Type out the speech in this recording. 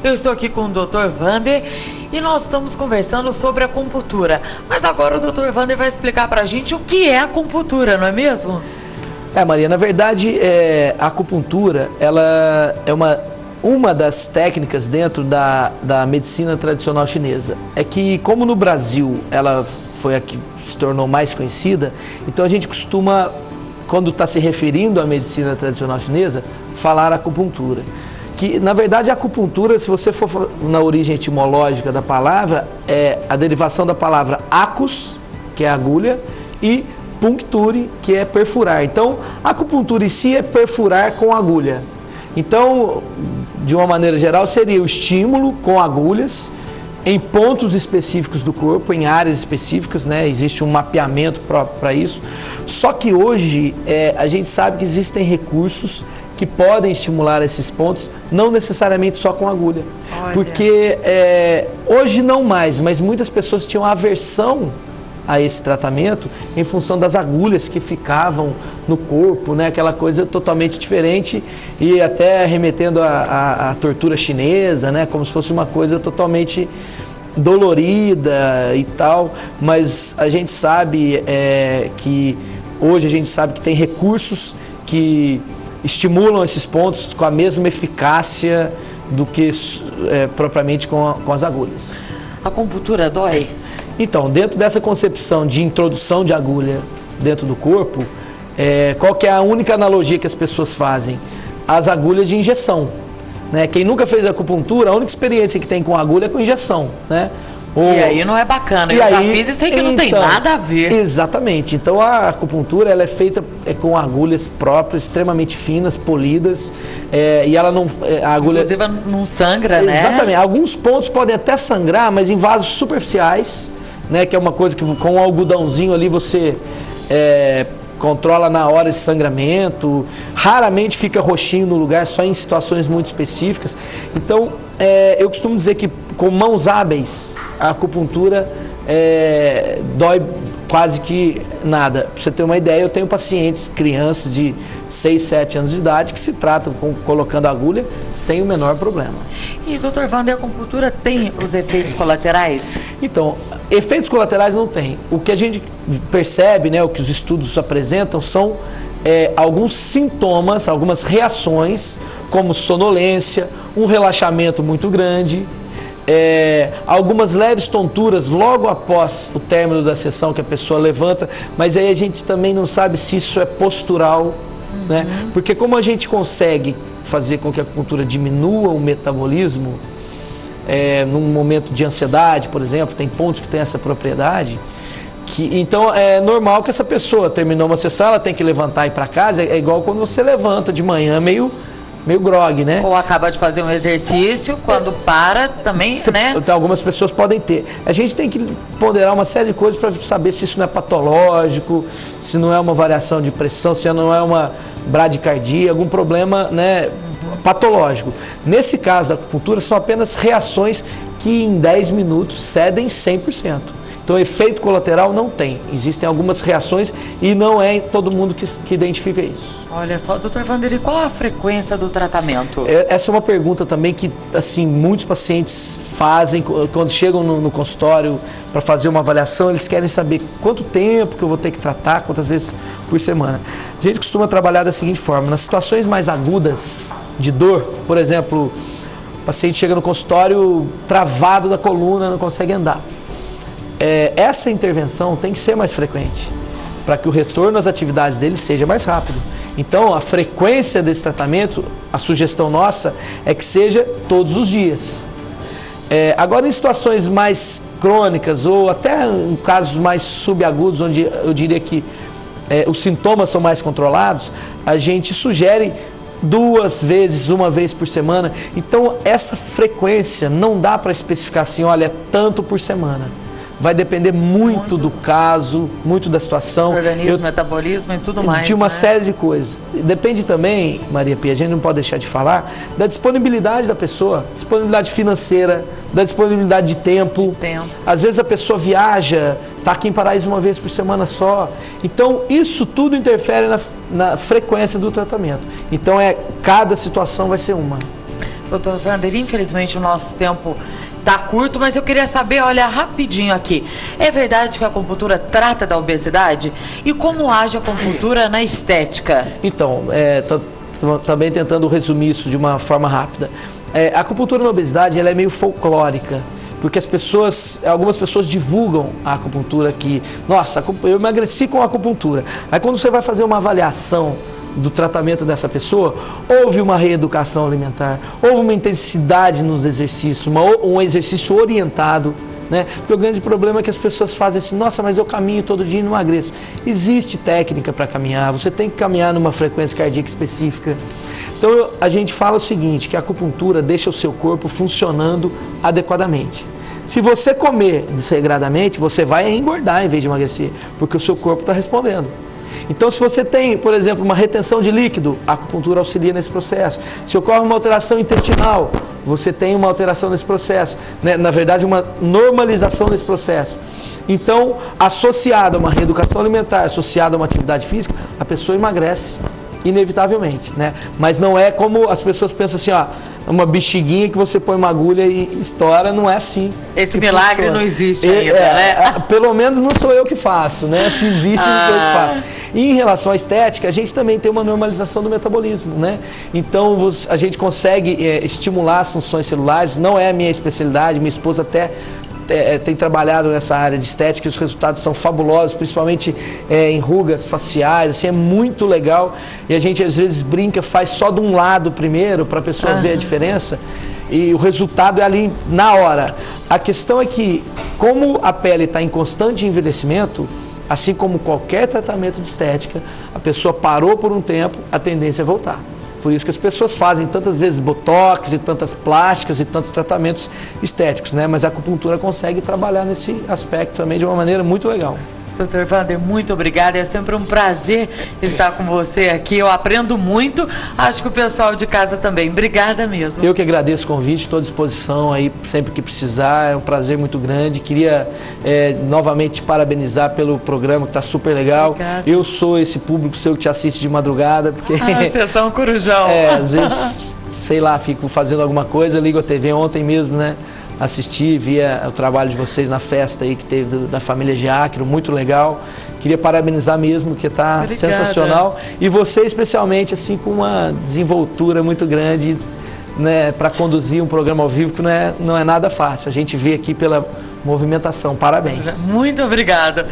Eu estou aqui com o Dr. Wander e nós estamos conversando sobre acupuntura. Mas agora o Dr. Wander vai explicar pra gente o que é acupuntura, não é mesmo? Maria, na verdade, a acupuntura, ela é uma das técnicas dentro da medicina tradicional chinesa. É que, como no Brasil ela foi a que se tornou mais conhecida, então a gente costuma, quando está se referindo à medicina tradicional chinesa, falar acupuntura. Que, na verdade, a acupuntura, se você for na origem etimológica da palavra, é a derivação da palavra acus, que é agulha, e puncture, que é perfurar. Então, a acupuntura em si é perfurar com agulha. Então, de uma maneira geral, seria o estímulo com agulhas em pontos específicos do corpo, em áreas específicas, né? Existe um mapeamento próprio para isso. Só que hoje a gente sabe que existem recursos que podem estimular esses pontos, não necessariamente só com agulha. Olha. Porque hoje não mais, mas muitas pessoas tinham aversão a esse tratamento em função das agulhas que ficavam no corpo, né? Aquela coisa totalmente diferente e até remetendo à tortura chinesa, né? Como se fosse uma coisa totalmente dolorida e tal, mas a gente sabe que hoje a gente sabe que tem recursos que estimulam esses pontos com a mesma eficácia do que propriamente com as agulhas. A acupuntura dói? Então, dentro dessa concepção de introdução de agulha dentro do corpo, qual que é a única analogia que as pessoas fazem? As agulhas de injeção. Né? Quem nunca fez acupuntura, a única experiência que tem com agulha é com injeção. Né? E aí não é bacana, eu já fiz e sei que não tem nada a ver. Exatamente, então a acupuntura ela é feita com agulhas próprias, extremamente finas, polidas, e ela não... A agulha, inclusive não sangra, né? Exatamente, alguns pontos podem até sangrar, mas em vasos superficiais, né, que é uma coisa que com um algodãozinho ali você controla na hora esse sangramento, raramente fica roxinho no lugar, só em situações muito específicas. Então, eu costumo dizer que com mãos hábeis, a acupuntura dói quase que nada. Para você ter uma ideia, eu tenho pacientes, crianças de 6, 7 anos de idade, que se tratam colocando agulha sem o menor problema. E, Dr. Wander, a acupuntura tem os efeitos colaterais? Então, efeitos colaterais não tem. O que a gente percebe, né, o que os estudos apresentam, são alguns sintomas, algumas reações, como sonolência, um relaxamento muito grande, algumas leves tonturas logo após o término da sessão que a pessoa levanta, mas aí a gente também não sabe se isso é postural, né? Porque como a gente consegue fazer com que a acupuntura diminua o metabolismo, num momento de ansiedade, por exemplo, tem pontos que têm essa propriedade, então é normal que essa pessoa terminou uma sessão, ela tem que levantar e ir para casa, é igual quando você levanta de manhã meio grogue, né? Ou acaba de fazer um exercício, quando para também, né? Algumas pessoas podem ter. A gente tem que ponderar uma série de coisas para saber se isso não é patológico, se não é uma variação de pressão, se não é uma bradicardia, algum problema, né, patológico. Nesse caso da acupuntura, são apenas reações que em 10 minutos cedem 100%. Então, efeito colateral não tem. Existem algumas reações e não é todo mundo que identifica isso. Olha só, Dr. Wander, e qual a frequência do tratamento? Essa é uma pergunta também que, assim, muitos pacientes fazem quando chegam no consultório para fazer uma avaliação. Eles querem saber quanto tempo que eu vou ter que tratar, quantas vezes por semana. A gente costuma trabalhar da seguinte forma: nas situações mais agudas de dor, por exemplo, o paciente chega no consultório travado da coluna, não consegue andar. Essa intervenção tem que ser mais frequente, para que o retorno às atividades dele seja mais rápido. Então, a frequência desse tratamento, a sugestão nossa é que seja todos os dias. Agora, em situações mais crônicas ou até em casos mais subagudos, onde eu diria que os sintomas são mais controlados, a gente sugere 2 vezes, 1 vez por semana. Então, essa frequência não dá para especificar assim, olha, tanto por semana. Vai depender muito do caso, muito da situação. Organismo, metabolismo e tudo mais. De uma série de coisas. Depende também, Maria Pia, a gente não pode deixar de falar, da disponibilidade da pessoa, disponibilidade financeira, da disponibilidade de tempo. Às vezes a pessoa viaja, está aqui em Paraíso 1 vez por semana só. Então, isso tudo interfere na frequência do tratamento. Então, cada situação vai ser uma. Doutor Wander, infelizmente o nosso tempo tá curto, mas eu queria saber, olha, rapidinho aqui. É verdade que a acupuntura trata da obesidade? E como age a acupuntura na estética? Então, também tentando resumir isso de uma forma rápida. A acupuntura na obesidade, ela é meio folclórica, porque algumas pessoas divulgam a acupuntura que, nossa, eu emagreci com a acupuntura. Aí quando você vai fazer uma avaliação do tratamento dessa pessoa, houve uma reeducação alimentar, houve uma intensidade nos exercícios, um exercício orientado, né? Porque o grande problema é que as pessoas fazem assim, nossa, mas eu caminho todo dia e não emagreço. Existe técnica para caminhar, você tem que caminhar numa frequência cardíaca específica. Então a gente fala o seguinte, que a acupuntura deixa o seu corpo funcionando adequadamente. Se você comer desregradamente, você vai engordar em vez de emagrecer, porque o seu corpo está respondendo. Então, se você tem, por exemplo, uma retenção de líquido, a acupuntura auxilia nesse processo. Se ocorre uma alteração intestinal, você tem uma alteração nesse processo, né? Na verdade, uma normalização nesse processo. Então, associado a uma reeducação alimentar, associado a uma atividade física, a pessoa emagrece, inevitavelmente, né? Mas não é como as pessoas pensam assim, ó, uma bexiguinha que você põe uma agulha e estoura, não é assim. Esse milagre funciona. Não existe ainda, né? Pelo menos não sou eu que faço, né? Se existe, não sou eu que faço. E em relação à estética, a gente também tem uma normalização do metabolismo, né? Então a gente consegue estimular as funções celulares, não é a minha especialidade, minha esposa até tem trabalhado nessa área de estética e os resultados são fabulosos, principalmente em rugas faciais, assim, é muito legal. E a gente às vezes brinca, faz só de um lado primeiro para a pessoa ver a diferença e o resultado é ali na hora. A questão é que, como a pele está em constante envelhecimento, assim como qualquer tratamento de estética, a pessoa parou por um tempo, a tendência é voltar. Por isso que as pessoas fazem tantas vezes botox e tantas plásticas e tantos tratamentos estéticos, né? Mas a acupuntura consegue trabalhar nesse aspecto também de uma maneira muito legal. Doutor Wander, muito obrigada, é sempre um prazer estar com você aqui, eu aprendo muito, acho que o pessoal de casa também, obrigada mesmo. Eu que agradeço o convite, estou à disposição aí sempre que precisar, é um prazer muito grande, queria novamente te parabenizar pelo programa que está super legal. Obrigada. Eu sou esse público seu que te assiste de madrugada, porque... vocês são corujão. Às vezes, sei lá, fico fazendo alguma coisa, ligo a TV ontem mesmo, né? Assisti, via o trabalho de vocês na festa aí que teve da família Giacchero, muito legal. Queria parabenizar mesmo, que está sensacional. E você especialmente, assim, com uma desenvoltura muito grande, né, para conduzir um programa ao vivo, que não é nada fácil. A gente vê aqui pela movimentação. Parabéns. Muito obrigada.